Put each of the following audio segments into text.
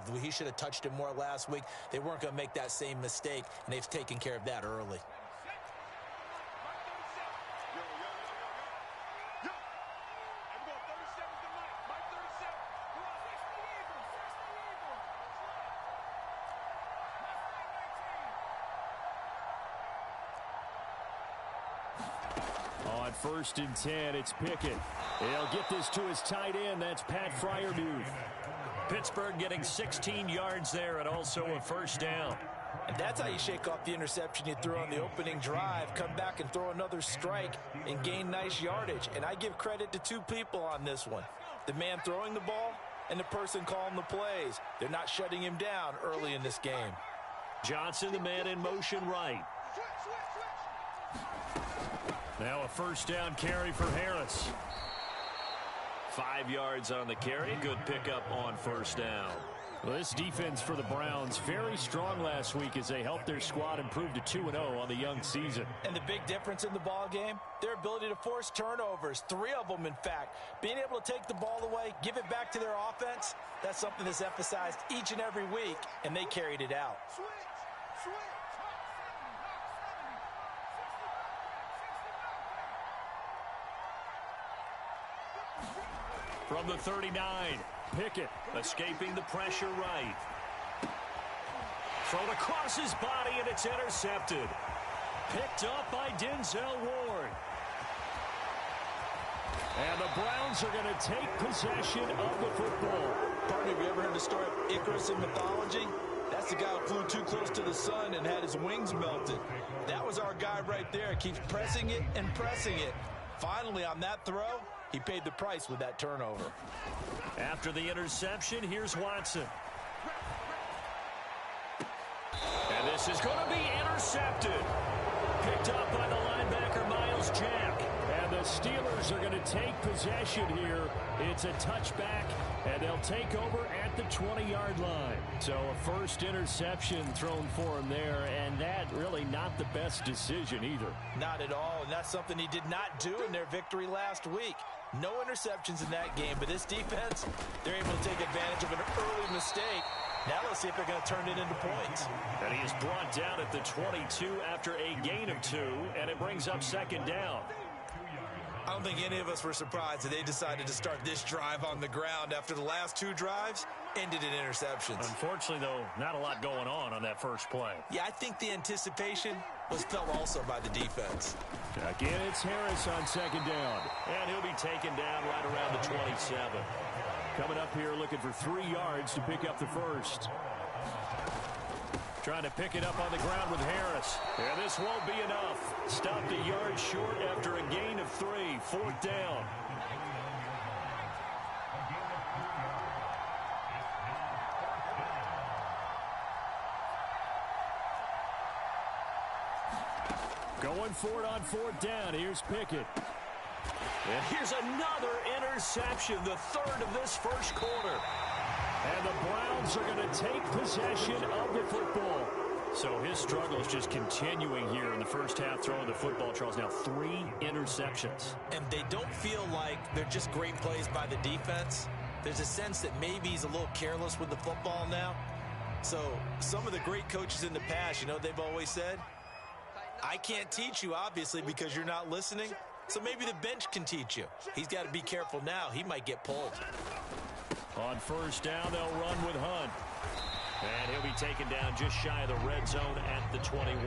believe. He should have touched him more last week. They weren't going to make that same mistake, and they've taken care of that early. On 1st and 10, it's Pickett. He'll get this to his tight end. That's Pat Fryermuth. Pittsburgh getting 16 yards there and also a first down. And that's how you shake off the interception you threw on the opening drive, come back and throw another strike and gain nice yardage. And I give credit to two people on this one. The man throwing the ball and the person calling the plays. They're not shutting him down early in this game. Johnson, the man in motion right. Now a first down carry for Harris. 5 yards on the carry. Good pickup on first down. Well, this defense for the Browns, very strong last week as they helped their squad improve to 2-0 on the young season. And the big difference in the ball game, their ability to force turnovers, 3 of them in fact. Being able to take the ball away, give it back to their offense, that's something that's emphasized each and every week, and they carried it out. From the 39, Pickett escaping the pressure right. Thrown across his body, and it's intercepted. Picked up by Denzel Ward. And the Browns are going to take possession of the football. Partner, have you ever heard the story of Icarus in mythology? That's the guy who flew too close to the sun and had his wings melted. That was our guy right there. Keeps pressing it and pressing it. Finally, on that throw, he paid the price with that turnover. After the interception, here's Watson. And this is going to be intercepted. Picked up by the linebacker, Miles Jack. And the Steelers are going to take possession here. It's a touchback, and they'll take over at the 20-yard line. So a first interception thrown for him there, and that really not the best decision either. Not at all, and that's something he did not do in their victory last week. No interceptions in that game, but this defense, they're able to take advantage of an early mistake. Now let's see if they're going to turn it into points. And he is brought down at the 22 after a gain of 2, and it brings up second down. I don't think any of us were surprised that they decided to start this drive on the ground after the last 2 drives ended in interceptions. Unfortunately, though, not a lot going on that first play. Yeah, I think the anticipation was felt also by the defense. Again, it's Harris on second down. And he'll be taken down right around the 27. Coming up here looking for 3 yards to pick up the first. Trying to pick it up on the ground with Harris. And this won't be enough. Stopped a yard short after a gain of 3. 4th down. Going for it on 4th down. Here's Pickett. And here's another interception, the 3rd of this first quarter. And the Browns are going to take possession of the football. So his struggle is just continuing here in the first half, throwing the football, Charles. Now 3 interceptions. And they don't feel like they're just great plays by the defense. There's a sense that maybe he's a little careless with the football now. So some of the great coaches in the past, you know what they've always said? I can't teach you, obviously, because you're not listening. So maybe the bench can teach you. He's got to be careful now. He might get pulled. On first down, they'll run with Hunt. And he'll be taken down just shy of the red zone at the 21.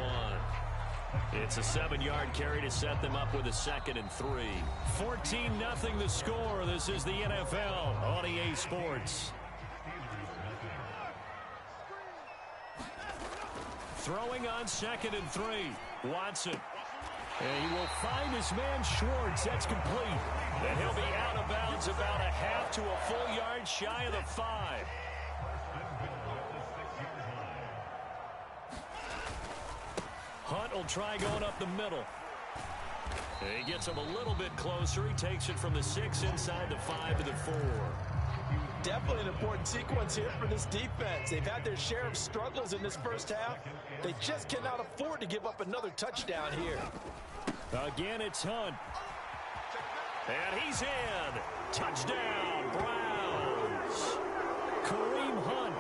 It's a 7-yard carry to set them up with a 2nd and 3. 14-0 the score. This is the NFL on EA Sports. Throwing on 2nd and 3. Watson. And he will find his man Schwartz. That's complete. And he'll be out of bounds about a half to a full yard shy of the 5. Hunt will try going up the middle. He gets him a little bit closer. He takes it from the 6 inside the 5 to the 4. Definitely an important sequence here for this defense. They've had their share of struggles in this first half. They just cannot afford to give up another touchdown here. Again, it's Hunt. And he's in. Touchdown, Browns. Kareem Hunt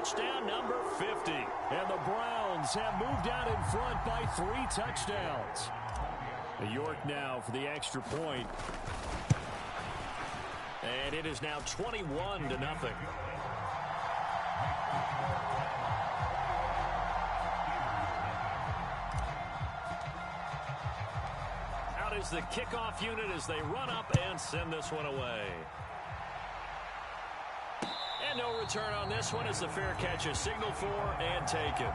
touchdown number 50. And the Browns have moved out in front by 3 touchdowns. York now for the extra point. And it is now 21-0. Out is the kickoff unit as they run up and send this one away. And no return on this one as the fair catch is signaled for and taken.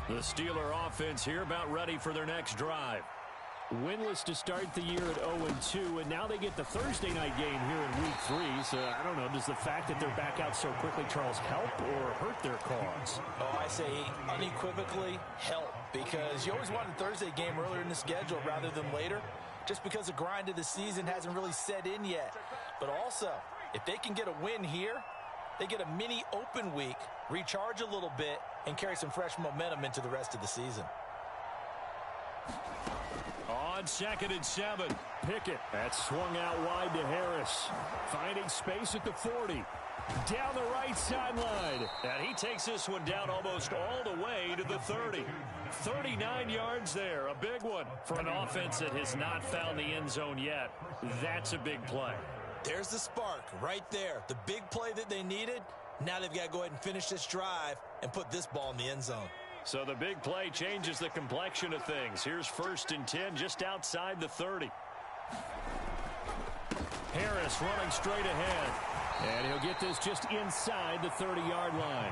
The Steeler offense here about ready for their next drive. Winless to start the year at 0-2, and now they get the Thursday night game here in Week 3. So, I don't know, does the fact that they're back out so quickly, Charles, help or hurt their cause? Oh, I say unequivocally help, because you always want a Thursday game earlier in the schedule rather than later, just because the grind of the season hasn't really set in yet. But also, if they can get a win here, they get a mini open week, recharge a little bit, and carry some fresh momentum into the rest of the season. On 2nd and 7, Pickett. That's swung out wide to Harris. Finding space at the 40. Down the right sideline. And he takes this one down almost all the way to the 30. 39 yards there, a big one. For an offense that has not found the end zone yet, that's a big play. There's the spark right there. The big play that they needed. Now they've got to go ahead and finish this drive and put this ball in the end zone. So the big play changes the complexion of things. Here's 1st and 10 just outside the 30. Harris running straight ahead. And he'll get this just inside the 30-yard line.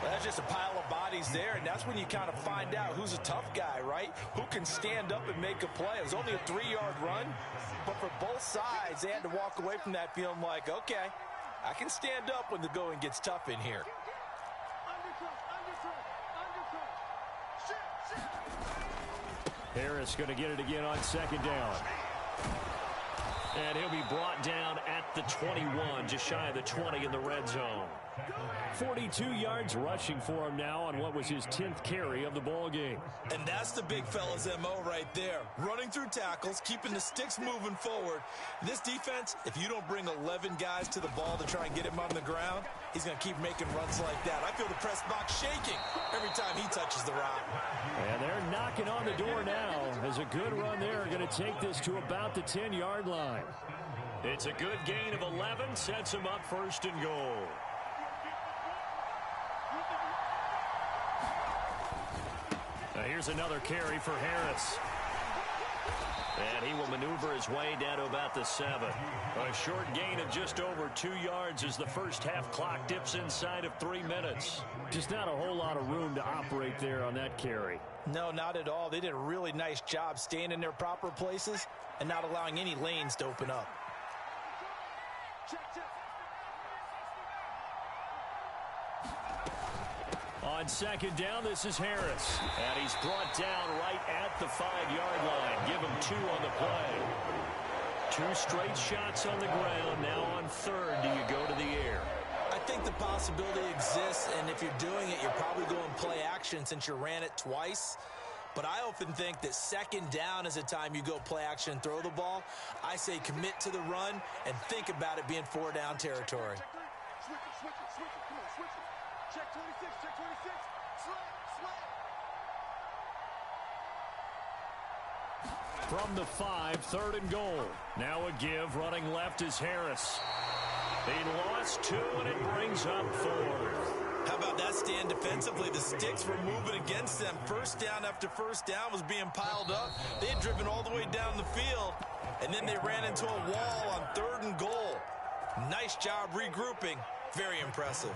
That's just a pile of bodies there, and that's when you kind of find out who's a tough guy, right? Who can stand up and make a play. It was only a 3-yard run, but for both sides, they had to walk away from that feeling like, okay, I can stand up when the going gets tough in here. Harris going to get it again on 2nd down. And he'll be brought down at the 21, just shy of the 20 in the red zone. 42 yards rushing for him now on what was his 10th carry of the ball game. And that's the big fella's MO right there. Running through tackles, keeping the sticks moving forward. This defense, if you don't bring 11 guys to the ball to try and get him on the ground, he's going to keep making runs like that. I feel the press box shaking every time he touches the rock. And they're knocking on the door now. As a good run there, going to take this to about the 10-yard line. It's a good gain of 11, sets him up 1st and goal. Now here's another carry for Harris. And he will maneuver his way down to about the 7. A short gain of just over 2 yards as the first half clock dips inside of 3 minutes. Just not a whole lot of room to operate there on that carry. No, not at all. They did a really nice job staying in their proper places and not allowing any lanes to open up. On 2nd down, this is Harris. And he's brought down right at the 5-yard line. Give him 2 on the play. 2 straight shots on the ground. Now on 3rd, do you go to the air? I think the possibility exists, and if you're doing it, you're probably going play action since you ran it twice. But I often think that 2nd down is a time you go play action and throw the ball. I say commit to the run and think about it being 4-down territory. Switch it. Come on, switch it. Check 26. From the 5, 3rd and goal. Now a give, running left is Harris. He lost 2, and it brings up 4th. How about that stand defensively? The sticks were moving against them. 1st down after 1st down was being piled up. They had driven all the way down the field, and then they ran into a wall on 3rd and goal. Nice job regrouping. Very impressive.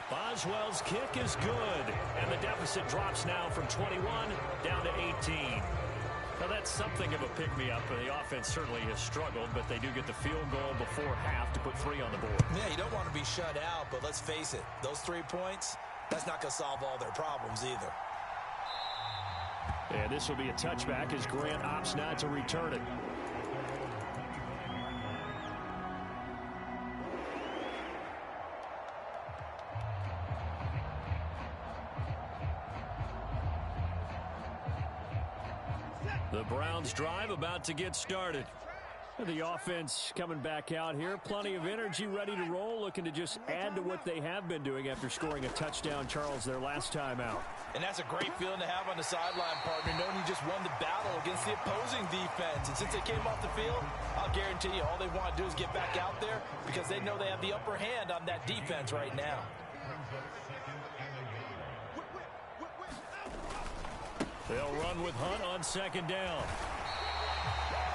Boswell's kick is good, and the deficit drops now from 21 down to 18. Now that's something of a pick-me-up. The offense certainly has struggled, but they do get the field goal before half to put 3 on the board. Yeah, you don't want to be shut out, but let's face it, those 3 points, that's not going to solve all their problems either. And this will be a touchback as Grant opts not to return it. Browns drive about to get started. The offense coming back out here. Plenty of energy, ready to roll, looking to just add to what they have been doing after scoring a touchdown, Charles, their last time out. And that's a great feeling to have on the sideline, partner, knowing you just won the battle against the opposing defense. And since they came off the field, I'll guarantee you all they want to do is get back out there because they know they have the upper hand on that defense right now. They'll run with Hunt on second down.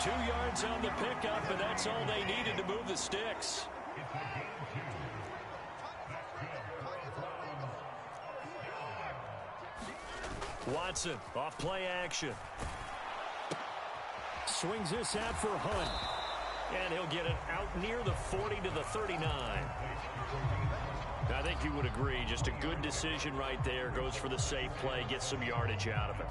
2 yards on the pickup, and that's all they needed to move the sticks. Watson off play action. Swings this out for Hunt. And he'll get it out near the 40 to the 39. I think you would agree, just a good decision right there. Goes for the safe play, gets some yardage out of it.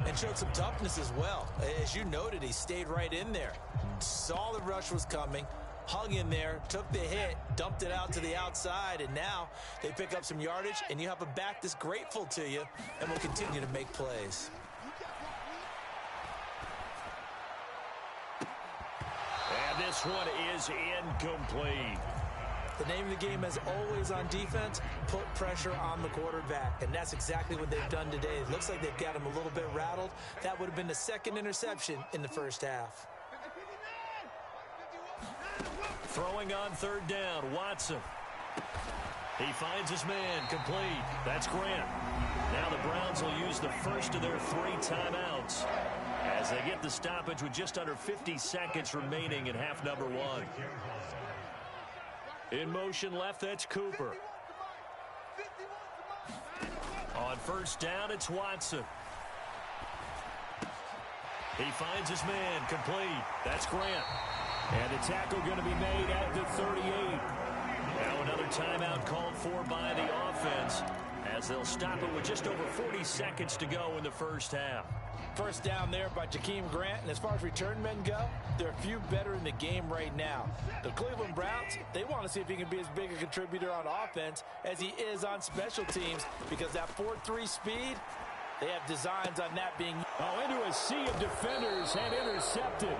And showed some toughness as well. As you noted, he stayed right in there. Saw the rush was coming, hung in there, took the hit, dumped it out to the outside, and now they pick up some yardage, and you have a back that's grateful to you and will continue to make plays. And this one is incomplete. The name of the game, as always on defense, put pressure on the quarterback. And that's exactly what they've done today. It looks like they've got him a little bit rattled. That would have been the second interception in the first half. Throwing on third down, Watson. He finds his man, complete. That's Grant. Now the Browns will use the first of their 3 timeouts as they get the stoppage with just under 50 seconds remaining in half number 1. In motion left, that's Cooper. On first down, it's Watson. He finds his man, complete. That's Grant. And the tackle going to be made at the 38. Now another timeout called for by the offense as they'll stop it with just over 40 seconds to go in the first half. First down there by Jakeem Grant, and as far as return men go, there are a few better in the game right now. The Cleveland Browns, they want to see if he can be as big a contributor on offense as he is on special teams, because that 4-3 speed, they have designs on that being... Into a sea of defenders and intercepted.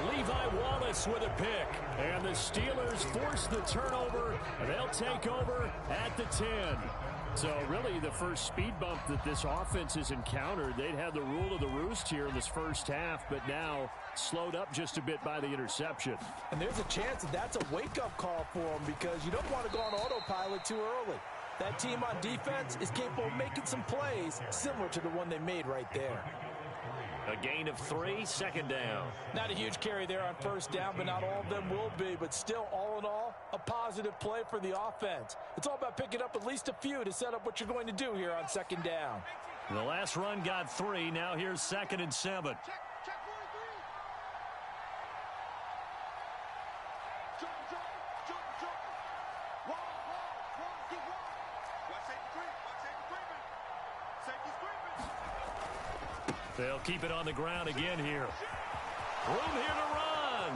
Levi Wallace with a pick, and the Steelers force the turnover, and they'll take over at the 10. So really the first speed bump that this offense has encountered. They'd had the rule of the roost here in this first half, but now slowed up just a bit by the interception. And there's a chance that that's a wake-up call for them, because you don't want to go on autopilot too early. That team on defense is capable of making some plays similar to the one they made right there. A gain of 3, second down. Not a huge carry there on first down, but not all of them will be. But still, all in all, a positive play for the offense. It's all about picking up at least a few to set up what you're going to do here on second down. The last run got 3. Now here's 2nd and 7. Check 1 3. Jump. Wrong, get wrong. Watch safety creeping. They'll keep it on the ground again here. Room here to run.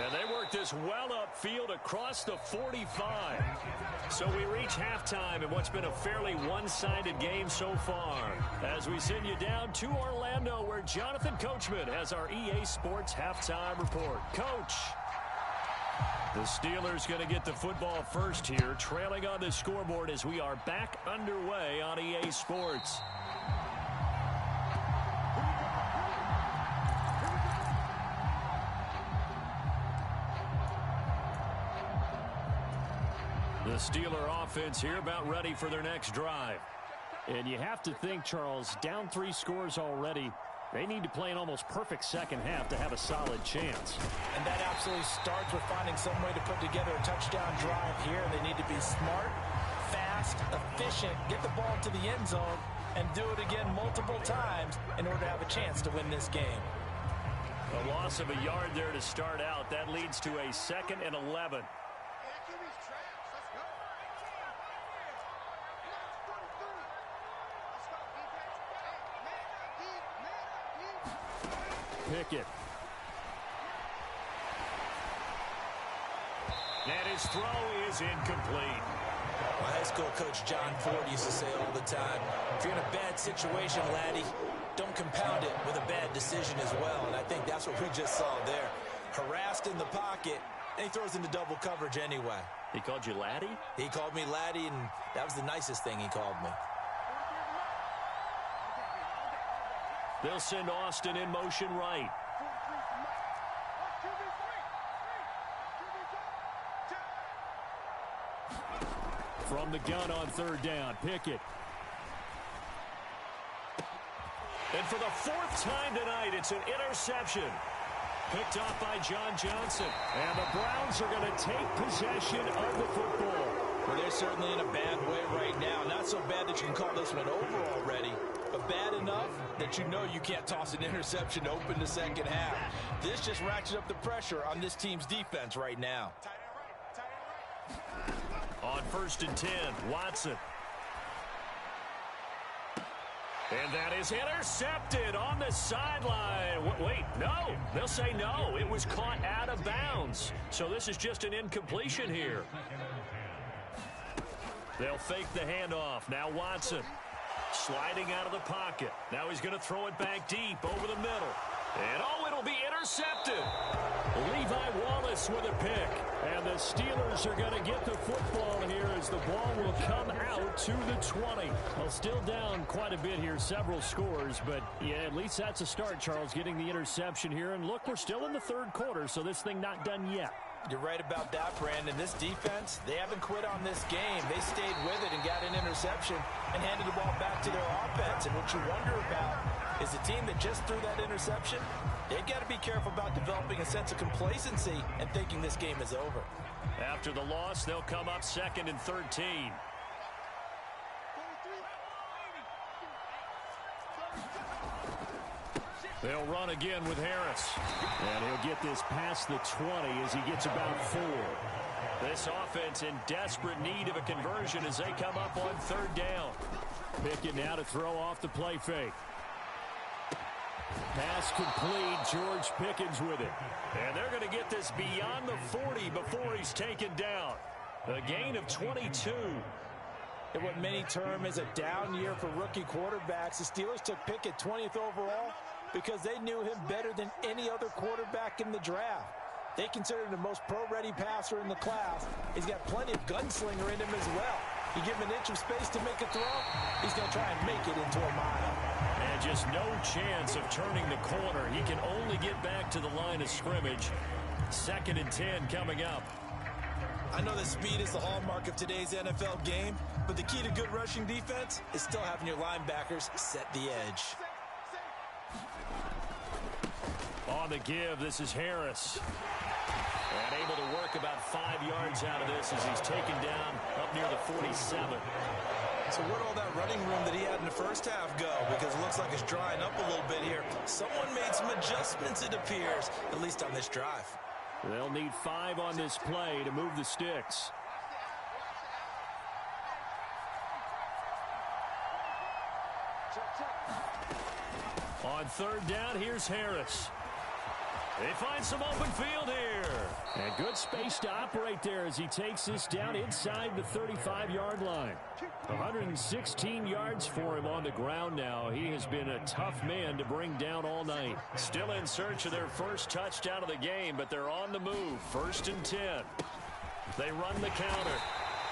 And they work this well upfield across the 45. So we reach halftime in what's been a fairly one-sided game so far. As we send you down to Orlando, where Jonathan Coachman has our EA Sports halftime report. Coach. The Steelers going to get the football first here, trailing on the scoreboard as we are back underway on EA Sports. The Steeler offense here about ready for their next drive. And you have to think, Charles, down 3 scores already. They need to play an almost perfect second half to have a solid chance. And that absolutely starts with finding some way to put together a touchdown drive here. They need to be smart, fast, efficient, get the ball to the end zone, and do it again multiple times in order to have a chance to win this game. A loss of a yard there to start out. That leads to a 2nd and 11. Pickett. And his throw is incomplete. My high school coach John Ford used to say all the time, if you're in a bad situation, laddie, don't compound it with a bad decision as well. And I think that's what we just saw there. Harassed in the pocket, and he throws into double coverage anyway. He called you laddie? He called me laddie, and that was the nicest thing he called me. They'll send Austin in motion right. From the gun on third down, Pickett. And for the fourth time tonight, it's an interception. Picked off by John Johnson. And the Browns are going to take possession of the football. Well, they're certainly in a bad way right now. Not so bad that you can call this one over already, but bad enough that you know you can't toss an interception to open the second half. This just ratchets up the pressure on this team's defense right now. On 1st and 10, Watson. And that is intercepted on the sideline. Wait, no. They'll say no. It was caught out of bounds. So this is just an incompletion here. They'll fake the handoff. Now Watson sliding out of the pocket. Now he's going to throw it back deep over the middle. And oh, it'll be intercepted. Levi Wallace with a pick. And the Steelers are going to get the football here as the ball will come out to the 20. Well, still down quite a bit here, several scores. But, yeah, at least that's a start, Charles, getting the interception here. And, look, we're still in the third quarter, so this thing not done yet. You're right about that, Brandon. This defense, they haven't quit on this game. They stayed with it and got an interception and handed the ball back to their offense. And what you wonder about is the team that just threw that interception, they've got to be careful about developing a sense of complacency and thinking this game is over. After the loss, they'll come up 2nd and 13. They'll run again with Harris. And he'll get this past the 20 as he gets about 4. This offense in desperate need of a conversion as they come up on 3rd down. Pickett now to throw off the play fake. Pass complete. George Pickens with it. And they're going to get this beyond the 40 before he's taken down. A gain of 22. And what many term as a down year for rookie quarterbacks, the Steelers took Pickett 20th overall because they knew him better than any other quarterback in the draft. They considered him the most pro-ready passer in the class. He's got plenty of gunslinger in him as well. You give him an inch of space to make a throw, he's going to try and make it into a mile. And just no chance of turning the corner. He can only get back to the line of scrimmage. 2nd and 10 coming up. I know that speed is the hallmark of today's NFL game, but the key to good rushing defense is still having your linebackers set the edge. On the give, this is Harris. And able to work about 5 yards out of this as he's taken down up near the 47. So where'd all that running room that he had in the first half go? Because it looks like it's drying up a little bit here. Someone made some adjustments, it appears, at least on this drive. They'll need 5 on this play to move the sticks. On 3rd down, here's Harris. They find some open field here. And good space to operate there as he takes this down inside the 35-yard line. 116 yards for him on the ground now. He has been a tough man to bring down all night. Still in search of their first touchdown of the game, but they're on the move. 1st and 10. They run the counter.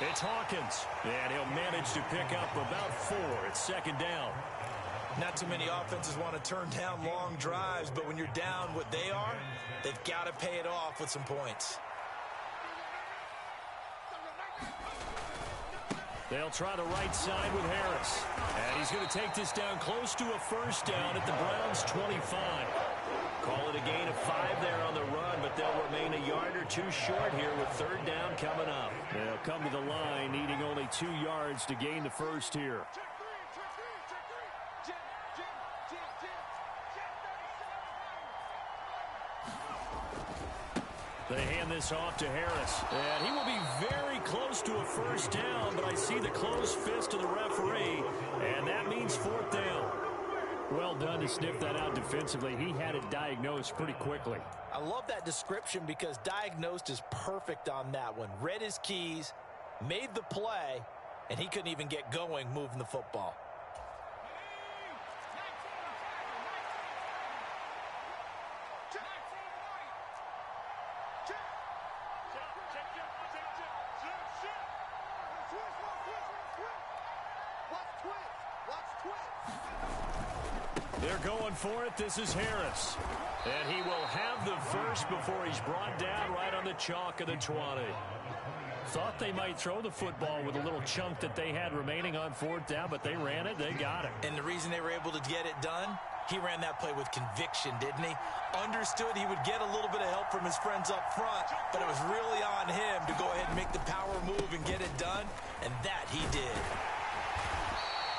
It's Hawkins. And he'll manage to pick up about 4 at 2nd down. Not too many offenses want to turn down long drives, but when you're down what they are, they've got to pay it off with some points. They'll try the right side with Harris. And he's going to take this down close to a 1st down at the Browns' 25. Call it a gain of 5 there on the run, but they'll remain a yard or 2 short here with 3rd down coming up. They'll come to the line needing only 2 yards to gain the first here. They hand this off to Harris. And he will be very close to a 1st down, but I see the closed fist of the referee, and that means 4th down. Well done to sniff that out defensively. He had it diagnosed pretty quickly. I love that description because diagnosed is perfect on that one. Read his keys, made the play, and he couldn't even get going moving the football. They're going for it. This is Harris. And he will have the first before he's brought down right on the chalk of the 20. Thought they might throw the football with a little chunk that they had remaining on fourth down, but they ran it. They got it. And the reason they were able to get it done, he ran that play with conviction, didn't he? Understood he would get a little bit of help from his friends up front, but it was really on him to go ahead and make the power move and get it done, and that he did.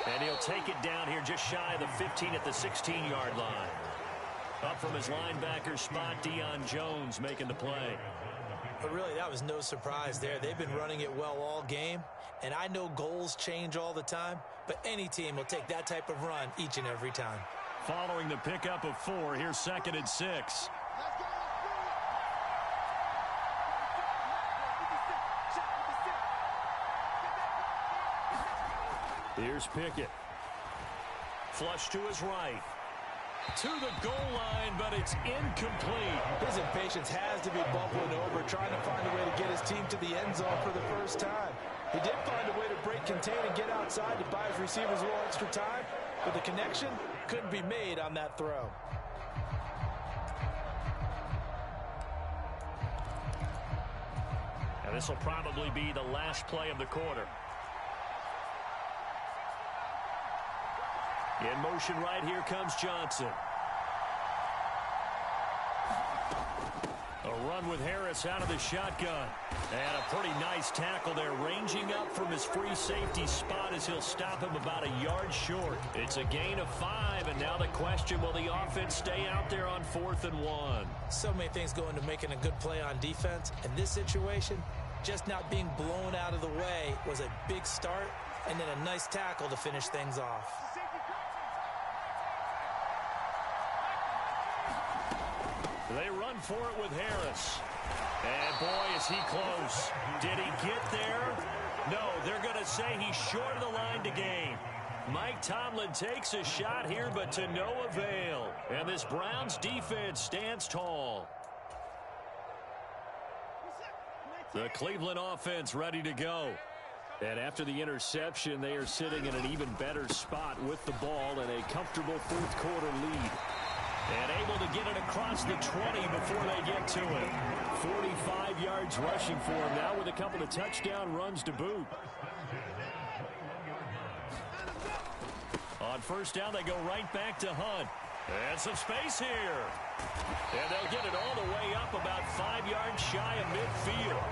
And he'll take it down here just shy of the 15 at the 16-yard line. Up from his linebacker spot, Deion Jones making the play. But really, that was no surprise there. They've been running it well all game, and I know goals change all the time, but any team will take that type of run each and every time. Following the pickup of 4, here's 2nd and 6. Here's Pickett. Flush to his right. To the goal line, but it's incomplete. His impatience has to be bubbling over, trying to find a way to get his team to the end zone for the first time. He did find a way to break contain and get outside to buy his receivers a little extra time, but the connection couldn't be made on that throw. And this will probably be the last play of the quarter. In motion right here comes Johnson. A run with Harris out of the shotgun. And a pretty nice tackle there, ranging up from his free safety spot as he'll stop him about a yard short. It's a gain of 5, and now the question, will the offense stay out there on 4th and 1? So many things go into making a good play on defense. In this situation, just not being blown out of the way was a big start, and then a nice tackle to finish things off. They run for it with Harris. And boy, is he close. Did he get there? No, they're going to say he's short of the line to gain. Mike Tomlin takes a shot here, but to no avail. And this Browns defense stands tall. The Cleveland offense ready to go. And after the interception, they are sitting in an even better spot with the ball and a comfortable fourth quarter lead. And able to get it across the 20 before they get to it. 45 yards rushing for him now with a couple of touchdown runs to boot. On first down, they go right back to Hunt. And some space here. And they'll get it all the way up about 5 yards shy of midfield.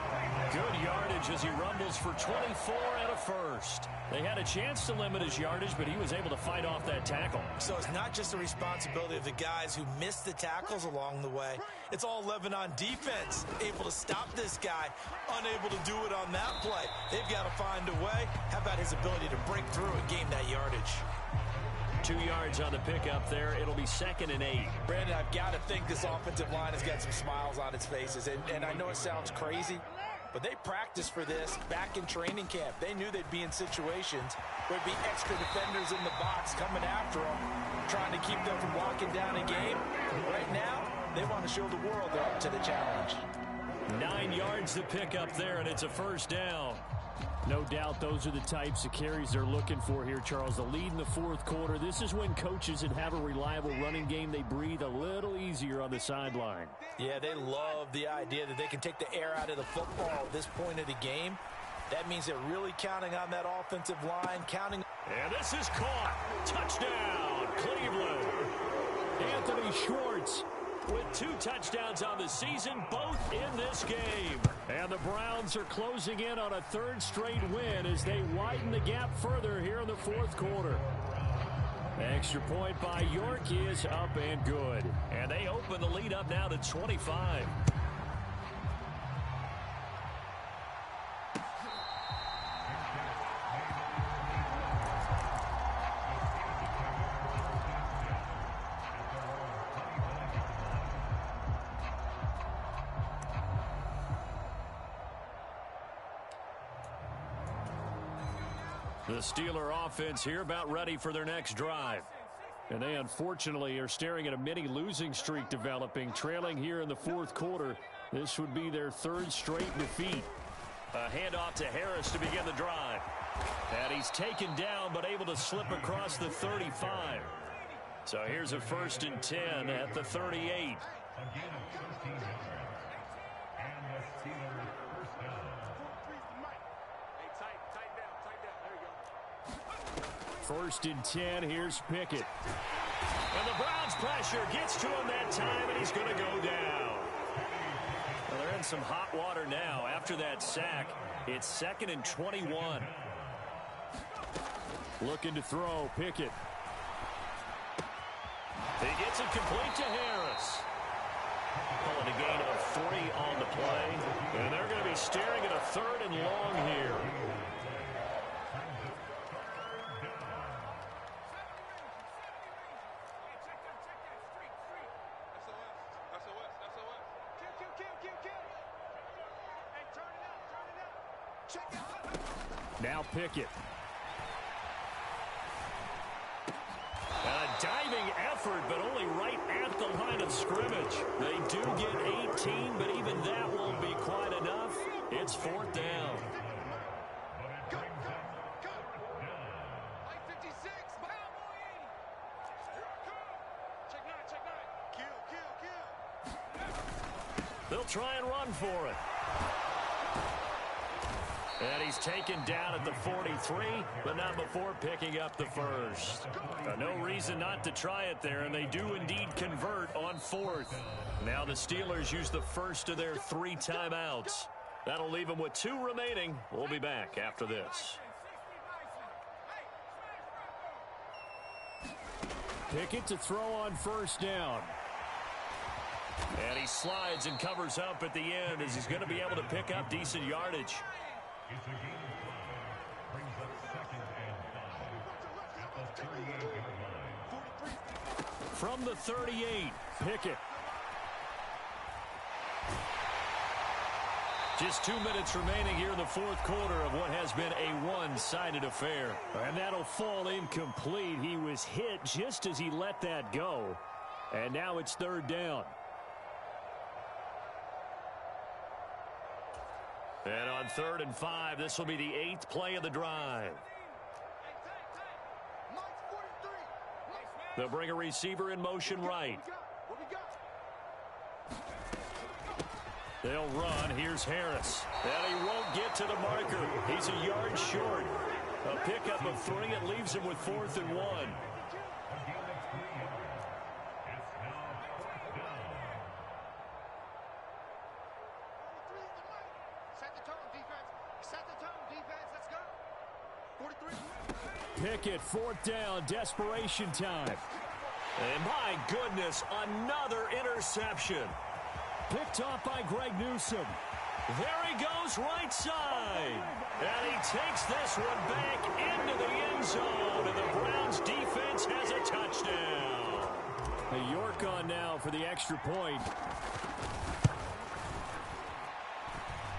Good yardage as he rumbles for 24 and a first. They had a chance to limit his yardage, but he was able to fight off that tackle. So it's not just the responsibility of the guys who missed the tackles along the way. It's all 11 on defense, able to stop this guy, unable to do it on that play. They've got to find a way. How about his ability to break through and gain that yardage? 2 yards on the pickup there. It'll be 2nd and 8. Brandon, I've got to think this offensive line has got some smiles on its faces. And I know it sounds crazy, but they practiced for this back in training camp. They knew they'd be in situations where there'd be extra defenders in the box coming after them, trying to keep them from locking down a game. Right now, they want to show the world they're up to the challenge. 9 yards to pick up there, and it's a first down. No doubt those are the types of carries they're looking for here, Charles. The lead in the fourth quarter. This is when coaches that have a reliable running game, they breathe a little easier on the sideline. Yeah, they love the idea that they can take the air out of the football at this point of the game. That means they're really counting on that offensive line, counting. And this is caught. Touchdown, Cleveland. Anthony Schwartz with 2 touchdowns on the season, both in this game. And the Browns are closing in on a 3rd straight win as they widen the gap further here in the fourth quarter. Extra point by York is up and good. And they open the lead up now to 25. The Steeler offense here about ready for their next drive. And they unfortunately are staring at a mini losing streak developing, trailing here in the fourth quarter. This would be their third straight defeat. A handoff to Harris to begin the drive. And he's taken down but able to slip across the 35. So here's a 1st and 10 at the 38. First and 10, here's Pickett. And the Browns pressure gets to him that time, and he's going to go down. Well, they're in some hot water now. After that sack, it's 2nd and 21. Looking to throw, Pickett. He gets it complete to Harris. Calling a gain of 3 on the play. And they're going to be staring at a 3rd and long here. Now Pickett. And a diving effort, but only right at the line of scrimmage. They do get 18, but even that won't be quite enough. It's 4th down. They'll try and run for it. And he's taken down at the 43, but not before picking up the first. No reason not to try it there, and they do indeed convert on 4th. Now the Steelers use the first of their 3 timeouts. That'll leave them with 2 remaining. We'll be back after this. Pickett to throw on 1st down. And he slides and covers up at the end as he's going to be able to pick up decent yardage. From the 38, Pickett. Just 2 minutes remaining here in the fourth quarter of what has been a one-sided affair. And that'll fall incomplete. He was hit just as he let that go. And now it's 3rd down. And on 3rd and 5, this will be the 8th play of the drive. They'll bring a receiver in motion right. They'll run. Here's Harris. And he won't get to the marker. He's a yard short. A pickup of 3. It leaves him with 4th and 1. Pickett, 4th down, desperation time. And my goodness, another interception. Picked off by Greg Newsome. There he goes right side. And he takes this one back into the end zone. And the Browns defense has a touchdown. The York on now for the extra point.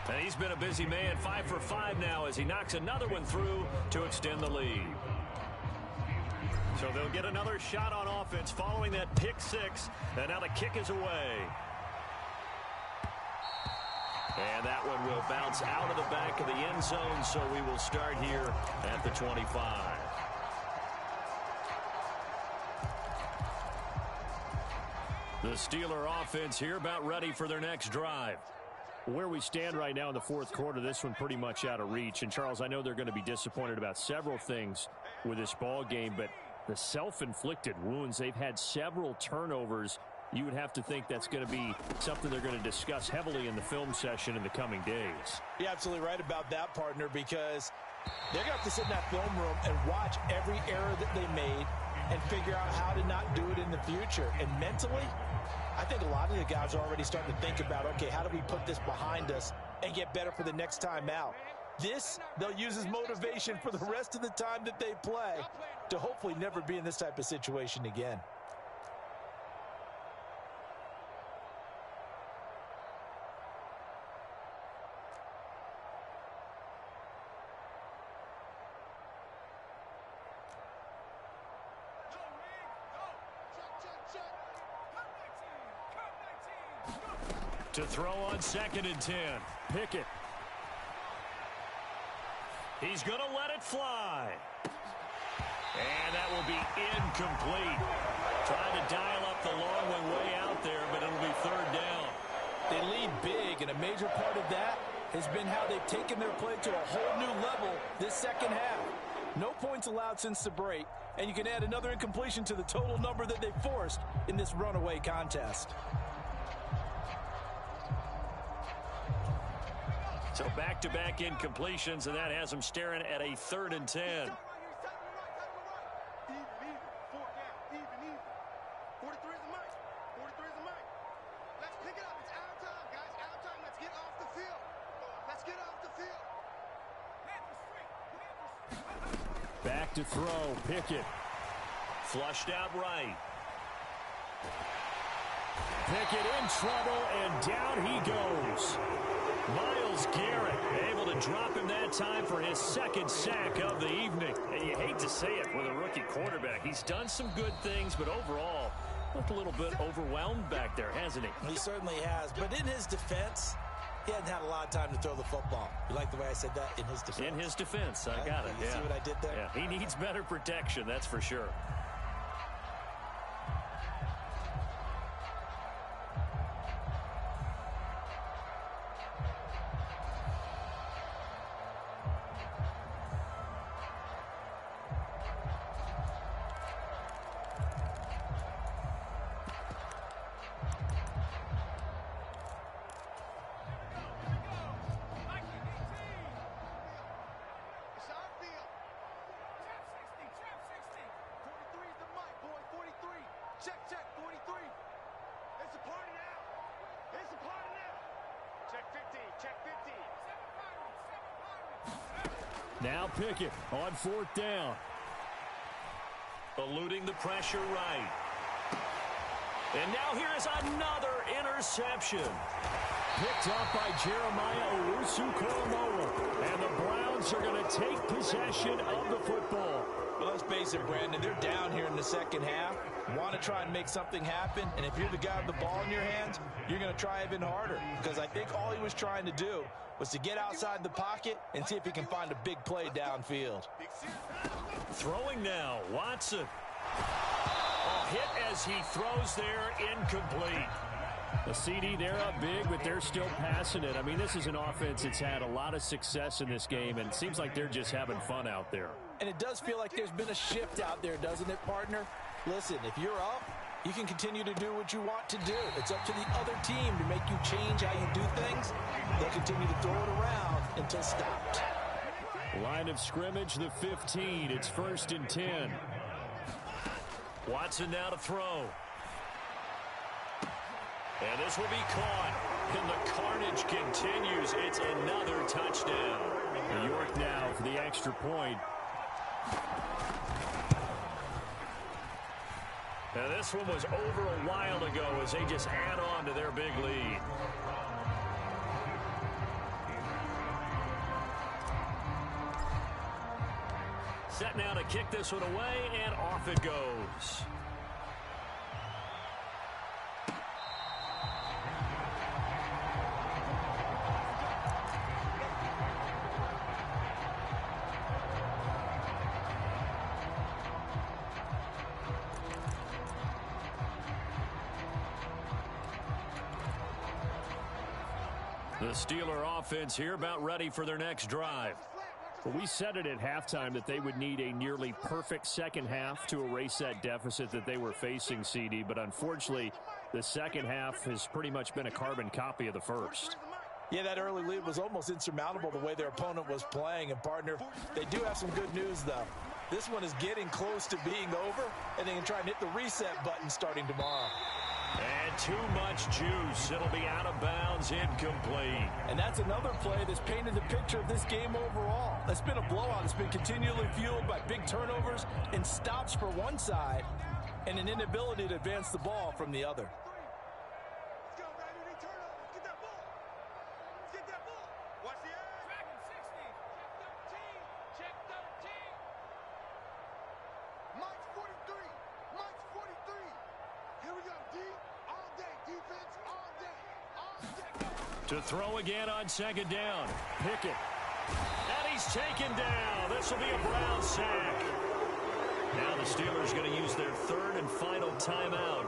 And he's been a busy man, 5 for 5 now as he knocks another one through to extend the lead. So they'll get another shot on offense following that pick 6. And now the kick is away. And that one will bounce out of the back of the end zone, so we will start here at the 25. The Steeler offense here about ready for their next drive. Where we stand right now in the fourth quarter, this one pretty much out of reach. And, Charles, I know they're going to be disappointed about several things with this ball game, but the self-inflicted wounds, they've had several turnovers. You would have to think that's going to be something they're going to discuss heavily in the film session in the coming days. You're absolutely right about that, partner, because they're going to have to sit in that film room and watch every error that they made and figure out how to not do it in the future. And mentally, I think a lot of the guys are already starting to think about, okay, how do we put this behind us and get better for the next time out? This, they'll use as motivation for the rest of the time that they play to hopefully never be in this type of situation again. To throw on 2nd and 10. Pickett. He's going to let it fly. And that will be incomplete. Trying to dial up the long one way out there, but it'll be 3rd down. They lead big, and a major part of that has been how they've taken their play to a whole new level this second half. No points allowed since the break, and you can add another incompletion to the total number that they forced in this runaway contest. So back-to-back incompletions, and that has them staring at a 3rd and 10. Back to throw, Pickett. Flushed out right. Pickett in trouble, and down he goes. Myles Garrett able to drop him that time for his 2nd sack of the evening. And you hate to say it with a rookie quarterback. He's done some good things, but overall, looked a little bit overwhelmed back there, hasn't he? He certainly has, but in his defense, he hadn't had a lot of time to throw the football. You like the way I said that? In his defense. In his defense, I got it. You see what I did there? Yeah, he needs better protection, that's for sure. Check, 43. It's a party now. It's a party now. Check 50, check 50. Now Pickett on 4th down. Eluding the pressure right. And now here's another interception. Picked up by Jeremiah Owusu-Koramoah. And the Browns are going to take possession of the football. Well, let's face it, Brandon, they're down here in the second half. Want to try and make something happen, and if you're the guy with the ball in your hands, you're going to try even harder, because I think all he was trying to do was to get outside the pocket and see if he can find a big play downfield. Throwing now, Watson. A hit as he throws there, incomplete. The CD, they're up big, but they're still passing it. I mean, this is an offense that's had a lot of success in this game, and it seems like they're just having fun out there. And it does feel like there's been a shift out there, doesn't it, partner? Listen, if you're up, you can continue to do what you want to do. It's up to the other team to make you change how you do things. They'll continue to throw it around until stopped. Line of scrimmage, the 15. It's 1st and 10. Watson now to throw. And this will be caught. And the carnage continues. It's another touchdown. York now for the extra point. Now this one was over a while ago as they just add on to their big lead. Set now to kick this one away, and off it goes. The Steeler offense here about ready for their next drive. Well, we said it at halftime that they would need a nearly perfect second half to erase that deficit that they were facing, CD. But unfortunately, the second half has pretty much been a carbon copy of the first. Yeah, that early lead was almost insurmountable the way their opponent was playing. And, partner, they do have some good news, though. This one is getting close to being over, and they can try and hit the reset button starting tomorrow. And too much juice. It'll be out of bounds, incomplete. And that's another play that's painted the picture of this game overall. It's been a blowout. It's been continually fueled by big turnovers and stops for one side and an inability to advance the ball from the other. Let's go, baby. They turn over. Let's get that ball. Let's get that ball. Watch the air. Dragon 60. Check 13. Check 13. Mike's 43. Mike's 43. Here we go, D. All day. Defense all day. All day. To throw again on second down. Pickett. And he's taken down. This will be a Brown sack. Now the Steelers going to use their third and final timeout,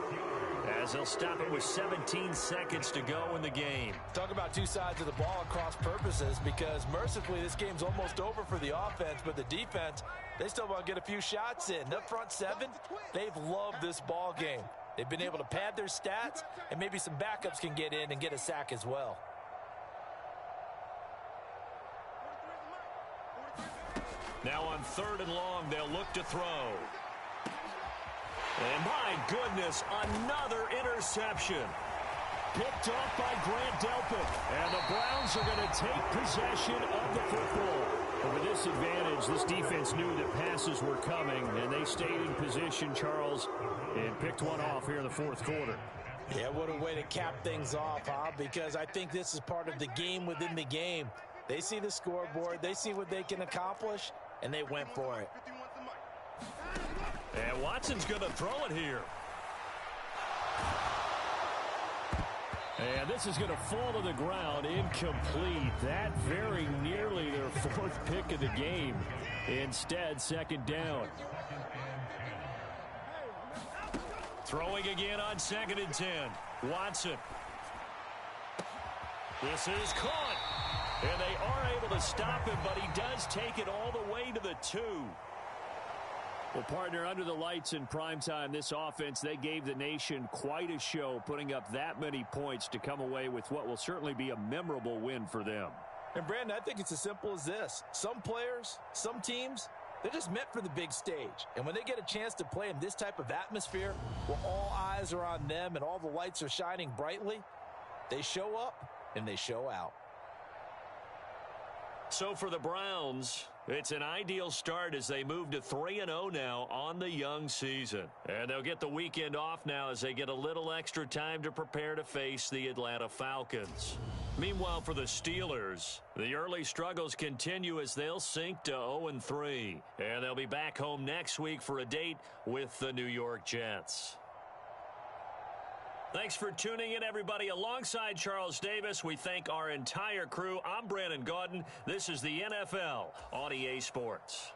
as they'll stop it with 17 seconds to go in the game. Talk about two sides of the ball at cross purposes, because mercifully this game's almost over for the offense, but the defense, they still want to get a few shots in. That front seven, they've loved this ball game. They've been able to pad their stats, and maybe some backups can get in and get a sack as well. Now on third and long, they'll look to throw. And my goodness, another interception. Picked off by Grant Delpit. And the Browns are going to take possession of the football. But with this advantage, this defense knew that passes were coming, and they stayed in position, Charles, and picked one off here in the fourth quarter. Yeah, what a way to cap things off, huh? Because I think this is part of the game within the game. They see the scoreboard, they see what they can accomplish, and they went for it. And Watson's going to throw it here. And this is going to fall to the ground, incomplete. That very nearly their fourth pick of the game. Instead, second down. Throwing again on 2nd and 10. Watson. This is caught. And they are able to stop him, but he does take it all the way to the 2. Well, partner, under the lights in primetime, this offense, they gave the nation quite a show, putting up that many points to come away with what will certainly be a memorable win for them. And, Brandon, I think it's as simple as this. Some players, some teams, they're just meant for the big stage. And when they get a chance to play in this type of atmosphere, where all eyes are on them and all the lights are shining brightly, they show up and they show out. So for the Browns, it's an ideal start as they move to 3-0 now on the young season. And they'll get the weekend off now as they get a little extra time to prepare to face the Atlanta Falcons. Meanwhile, for the Steelers, the early struggles continue as they'll sink to 0-3. And they'll be back home next week for a date with the New York Jets. Thanks for tuning in, everybody. Alongside Charles Davis, we thank our entire crew. I'm Brandon Gaudin. This is the NFL on EA Sports.